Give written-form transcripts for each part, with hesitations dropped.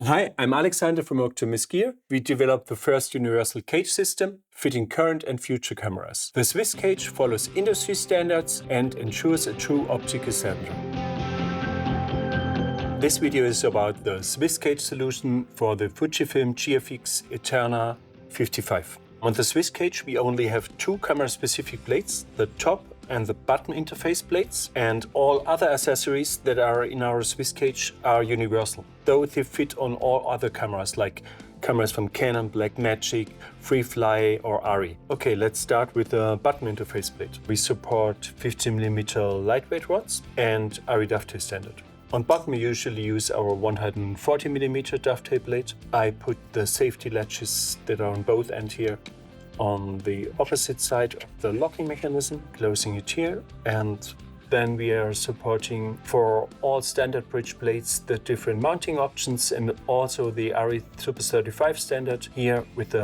Hi, I'm Alexander from OCTAMAS Gear. We developed the first universal cage system fitting current and future cameras. The Swiss cage follows industry standards and ensures a true optical center. This video is about the Swiss cage solution for the Fujifilm GFX ETERNA 55. On the Swiss cage we only have two camera-specific plates, the top and the button interface plates, and all other accessories that are in our Swiss cage are universal, though they fit on all other cameras like cameras from Canon, Blackmagic, Freefly or Arri. Okay, let's start with the button interface plate. We support 50mm lightweight rods and Arri Dovetail standard. On button we usually use our 140mm Dovetail Plate. I put the safety latches that are on both ends here on the opposite side of the locking mechanism, closing it here, and then we are supporting for all standard bridge plates the different mounting options and also the Arri Super 35 standard here with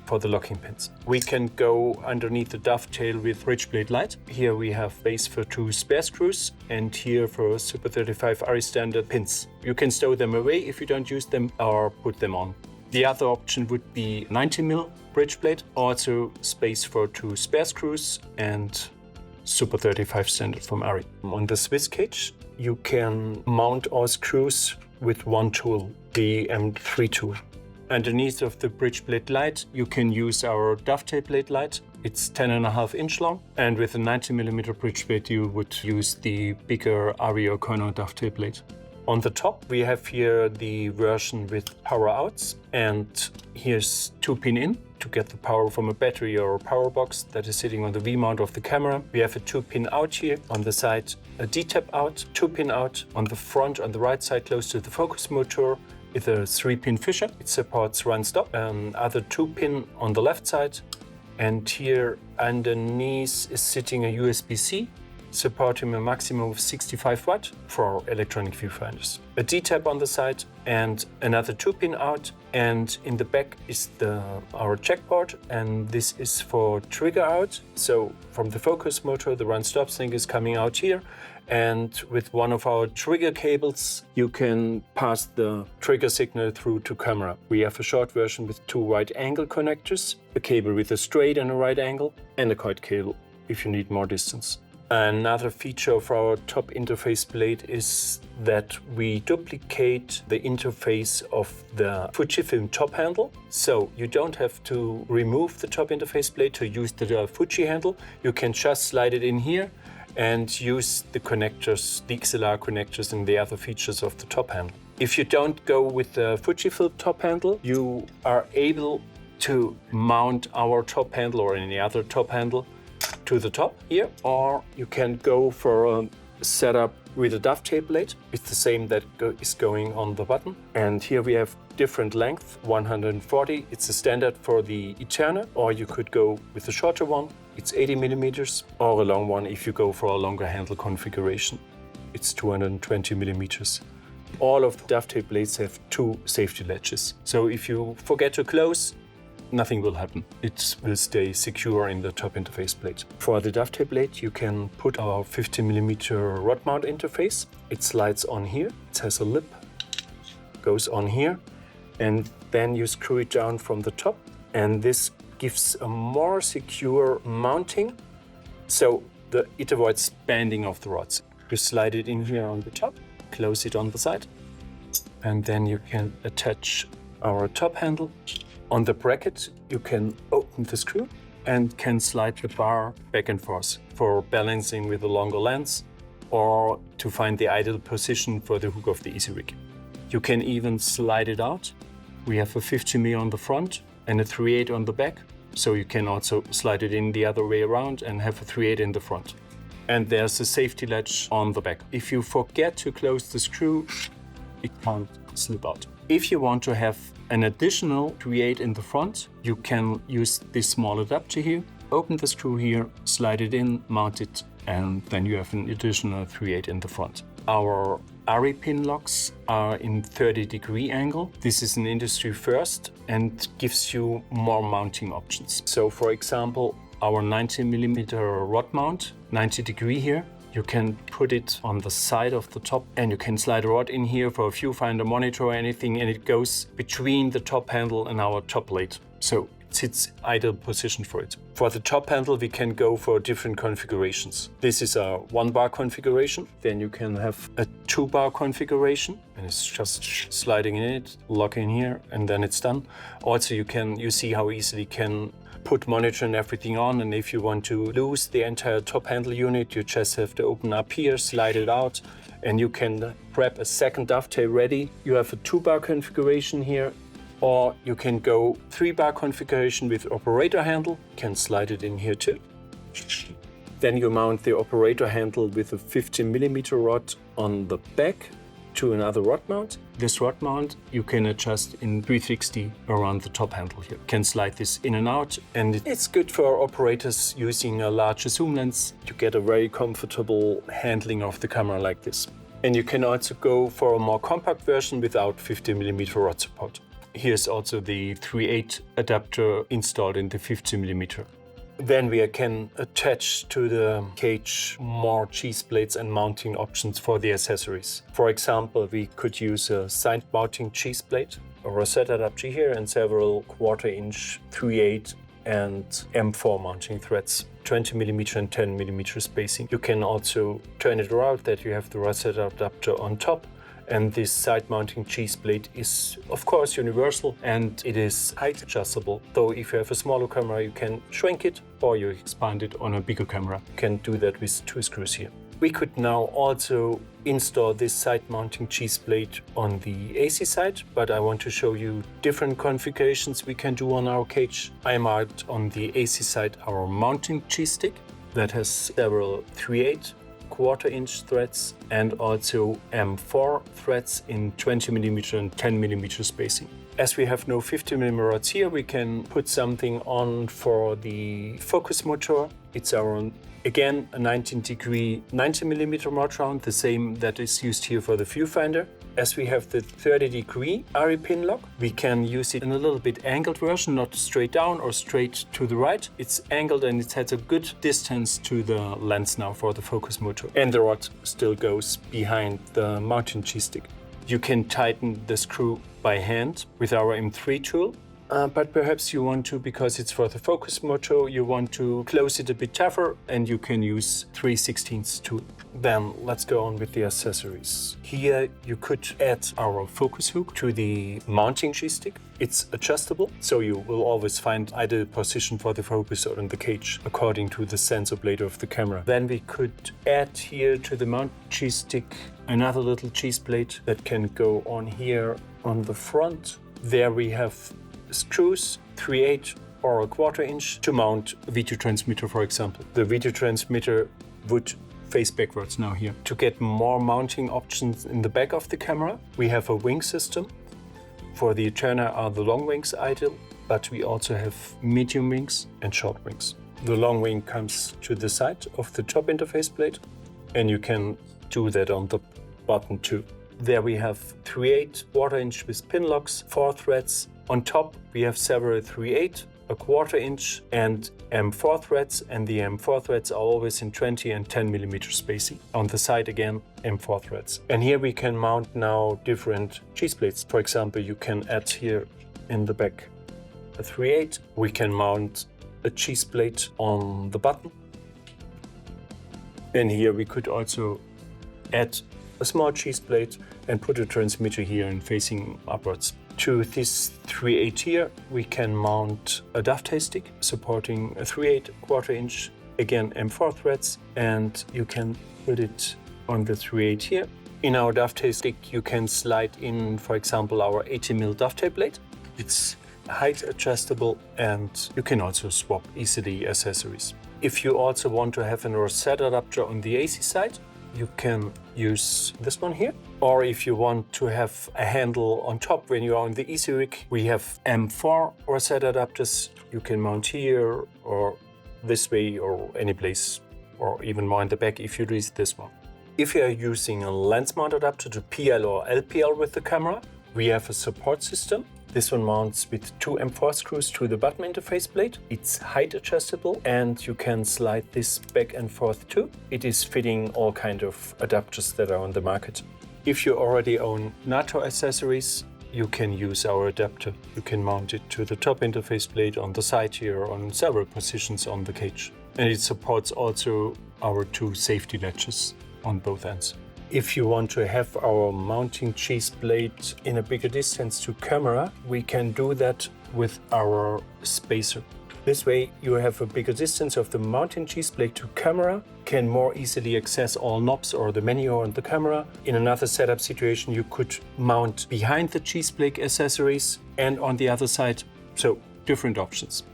for the locking pins. We can go underneath the dovetail with bridge plate Lite. Here we have space for two spare screws and here for Super 35 Arri standard pins. You can stow them away if you don't use them or put them on. The other option would be 90mm bridge plate, also space for two spare screws and Super 35 standard from Arri. On the Swiss cage, you can mount all screws with one tool, the M3 tool. Underneath of the bridge plate Lite, you can use our Dovetail Plate Lite. It's 10.5 inch long, and with a 90mm bridge plate, you would use the bigger Arri or Canon Dovetail Plate. On the top, we have here the version with power outs, and here's 2-pin in to get the power from a battery or a power box that is sitting on the V-mount of the camera. We have a 2-pin out here on the side, a D-tap out, 2-pin out on the front on the right side close to the focus motor with a 3-pin fisher. It supports run stop. Other 2-pin on the left side, and here underneath is sitting a USB-C supporting a maximum of 65 watt for electronic viewfinders. A D-tap on the side and another 2-pin out, and in the back is our jack port, and this is for trigger out. So from the focus motor the run stop thing is coming out here, and with one of our trigger cables you can pass the trigger signal through to camera. We have a short version with two right angle connectors, a cable with a straight and a right angle, and a coil cable if you need more distance. Another feature of our top interface plate is that we duplicate the interface of the Fujifilm Top Handle. So you don't have to remove the top interface plate to use the Fuji handle. You can just slide it in here and use the connectors, the XLR connectors and the other features of the top handle. If you don't go with the Fujifilm Top Handle, you are able to mount our top handle or any other top handle to the top here, or you can go for a setup with a dovetail plate. It's the same that is going on the button. And here we have different length, 140. It's a standard for the Eterna, or you could go with a shorter one. It's 80mm, or a long one if you go for a longer handle configuration. It's 220mm. All of the dovetail plates have two safety latches. So if you forget to close, nothing will happen. It will stay secure in the top interface plate. For the dovetail plate, you can put our 50mm rod mount interface. It slides on here. It has a lip, goes on here, and then you screw it down from the top, and this gives a more secure mounting, so it avoids bending of the rods. You slide it in here on the top, close it on the side, and then you can attach our top handle. On the bracket, you can open the screw and can slide the bar back and forth for balancing with a longer lens or to find the ideal position for the hook of the easy rig. You can even slide it out. We have a 50mm on the front and a 3/8 on the back, so you can also slide it in the other way around and have a 3/8 in the front. And there's a safety latch on the back. If you forget to close the screw, it can't slip out. If you want to have an additional 3/8 in the front, you can use this small adapter here. Open the screw here, slide it in, mount it, and then you have an additional 3/8 in the front. Our Arri Pin-locks are in 30-degree angle. This is an industry first and gives you more mounting options. So for example, our 90mm rod mount, 90 degree here, You can put it on the side of the top and you can slide a rod in here for a viewfinder, monitor or anything, and it goes between the top handle and our top plate. So it sits ideal position for it. For the top handle we can go for different configurations. This is a 1-bar configuration. Then you can have a 2-bar configuration and it's just sliding in it, locking here, and then it's done. Also you see how easily you can put monitor and everything on, and if you want to lose the entire top handle unit, you just have to open up here, slide it out, and you can grab a second dovetail ready. You have a 2-bar configuration here, or you can go 3-bar configuration with operator handle. You can slide it in here too. Then you mount the operator handle with a 50mm rod on the back to another rod mount. This rod mount you can adjust in 360 around the top handle here. You can slide this in and out, and it's good for operators using a larger zoom lens to get a very comfortable handling of the camera like this. And you can also go for a more compact version without 50mm rod support. Here's also the 3/8 adapter installed in the 50mm. Then we can attach to the cage more cheese plates and mounting options for the accessories. For example, we could use a side mounting cheese plate, a rosette adapter here, and several 1/4" 3/8 and M4 mounting threads, 20mm and 10mm spacing. You can also turn it around that you have the rosette adapter on top. And this side mounting cheese plate is of course universal and it is height adjustable. Though if you have a smaller camera you can shrink it or you expand it on a bigger camera. You can do that with 2 screws here. We could now also install this side mounting cheese plate on the AC side, but I want to show you different configurations we can do on our cage. I marked on the AC side our mounting cheese stick that has several 3/8 1/4" threads and also M4 threads in 20mm and 10mm spacing. As we have no 50mm rods here, we can put something on for the focus motor. It's our again a 19° 90mm mod round, the same that is used here for the viewfinder. As we have the 30° Arri Pin-lock, we can use it in a little bit angled version, not straight down or straight to the right. It's angled and it has a good distance to the lens now for the focus motor. And the rod still goes behind the mounting cheese stick. You can tighten the screw by hand with our M3 tool. But perhaps you want to, because it's for the focus motor, you want to close it a bit tougher and you can use 3/16 tool. Then let's go on with the accessories. Here you could add our focus hook to the mounting cheese stick. It's adjustable, so you will always find ideal position for the focus on the cage according to the sensor blade of the camera. Then we could add here to the mount cheese stick another little cheese plate that can go on here on the front. There we have screws, 3/8 or a 1/4" to mount a video transmitter, for example. The video transmitter would face backwards now here. To get more mounting options in the back of the camera, we have a wing system. For the Eterna are the long wings ideal, but we also have medium wings and short wings. The long wing comes to the side of the top interface plate, and you can do that on the bottom too. There we have 3/8 1/4" with pin-locks, 4 threads. On top we have several 3/8, a 1/4" and M4 threads, and the M4 threads are always in 20 and 10mm spacing. On the side again, M4 threads. And here we can mount now different cheese plates. For example, you can add here in the back a 3/8. We can mount a cheese plate on the button. And here we could also add a small cheese plate and put a transmitter here and facing upwards. To this 3/8 here, we can mount a dovetail stick supporting a 3/8 1/4", again M4 threads, and you can put it on the 3/8 here. In our dovetail stick, you can slide in, for example, our 80mm dovetail plate. It's height adjustable and you can also swap easily accessories. If you also want to have a rosette adapter on the AC side, you can use this one here. Or if you want to have a handle on top when you are on the easy rig, we have M4 rosette adapters. You can mount here or this way or any place, or even more in the back if you use this one. If you are using a lens mount adapter to PL or LPL with the camera, we have a support system. This one mounts with 2 M4 screws to the button interface plate. It's height adjustable and you can slide this back and forth too. It is fitting all kind of adapters that are on the market. If you already own NATO accessories, you can use our adapter. You can mount it to the top interface plate on the side here on several positions on the cage. And it supports also our 2 safety latches on both ends. If you want to have our mounting cheese plate in a bigger distance to camera, we can do that with our spacer. This way you have a bigger distance of the mounting cheese plate to camera, can more easily access all knobs or the menu on the camera. In another setup situation you could mount behind the cheese plate accessories and on the other side, so different options.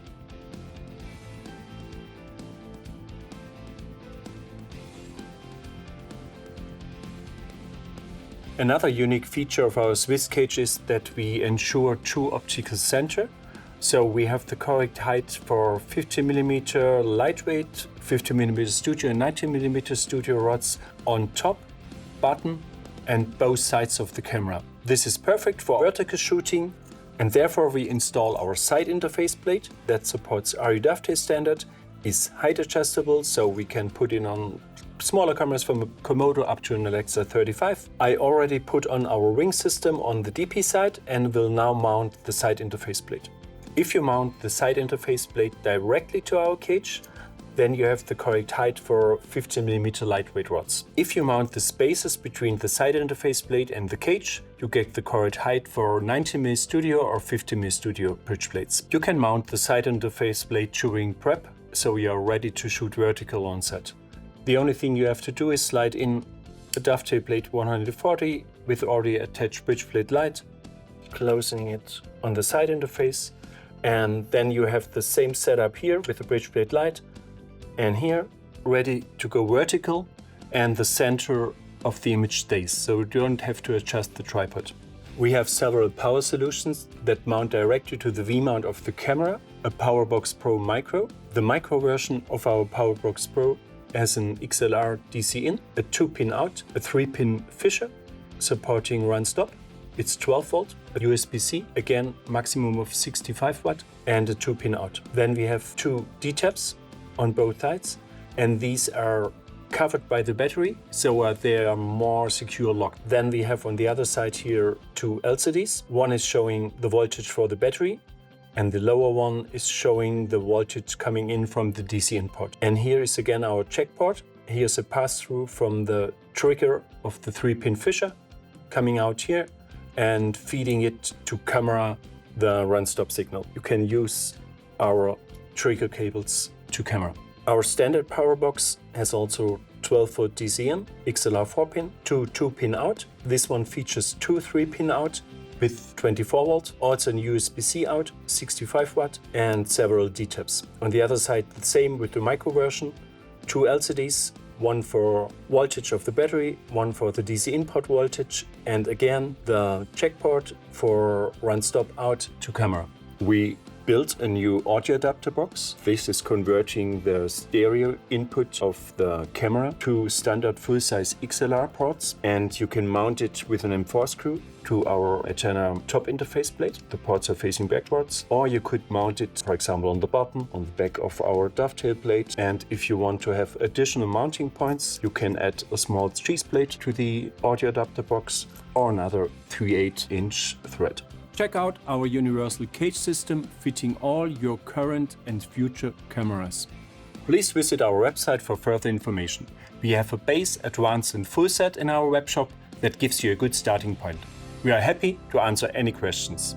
Another unique feature of our Swiss cage is that we ensure true optical center. So we have the correct height for 50mm lightweight, 50mm studio and 90mm studio rods on top, bottom and both sides of the camera. This is perfect for vertical shooting and therefore we install our side interface plate that supports Arri Dovetail standard, is height adjustable so we can put it on smaller cameras from a Komodo up to an Alexa 35. I already put on our ring system on the DP side and will now mount the side interface plate. If you mount the side interface plate directly to our cage, then you have the correct height for 50mm lightweight rods. If you mount the spaces between the side interface plate and the cage, you get the correct height for 90mm studio or 50mm studio bridge plates. You can mount the side interface plate during prep, so you are ready to shoot vertical on set. The only thing you have to do is slide in a Dovetail Plate 140 with already attached bridge plate light, closing it on the side interface, and then you have the same setup here with the bridge plate light and here ready to go vertical and the center of the image stays, so you don't have to adjust the tripod. We have several power solutions that mount directly to the V-mount of the camera, a PowerBox Pro Micro. The micro version of our PowerBox Pro has an XLR DC in, a 2-pin out, a 3-pin Fisher supporting run stop. It's 12 volt, a USB-C, again maximum of 65 watt and a 2-pin out. Then we have 2 D-tabs on both sides and these are covered by the battery, so they are more secure locked. Then we have on the other side here 2 LCDs. One is showing the voltage for the battery and the lower one is showing the voltage coming in from the DC input. And here is again our check port. Here's a pass-through from the trigger of the 3-pin Fisher coming out here and feeding it to camera the run-stop signal. You can use our trigger cables to camera. Our standard power box has also 12-volt DC in, XLR 4-pin, 2 2-pin out. This one features 2 3-pin out with 24 volt, also an USB-C out, 65 watt and several D-tabs. On the other side, the same with the micro version, 2 LCDs, one for voltage of the battery, one for the DC input voltage, and again the check port for run stop out to camera. We built a new audio adapter box. This is converting the stereo input of the camera to standard full-size XLR ports, and you can mount it with an M4 screw to our ETERNA top interface plate. The ports are facing backwards, or you could mount it, for example, on the bottom, on the back of our Dovetail plate. And if you want to have additional mounting points, you can add a small cheese plate to the audio adapter box or another 3/8-inch thread. Check out our universal cage system fitting all your current and future cameras. Please visit our website for further information. We have a base, advanced and full set in our webshop that gives you a good starting point. We are happy to answer any questions.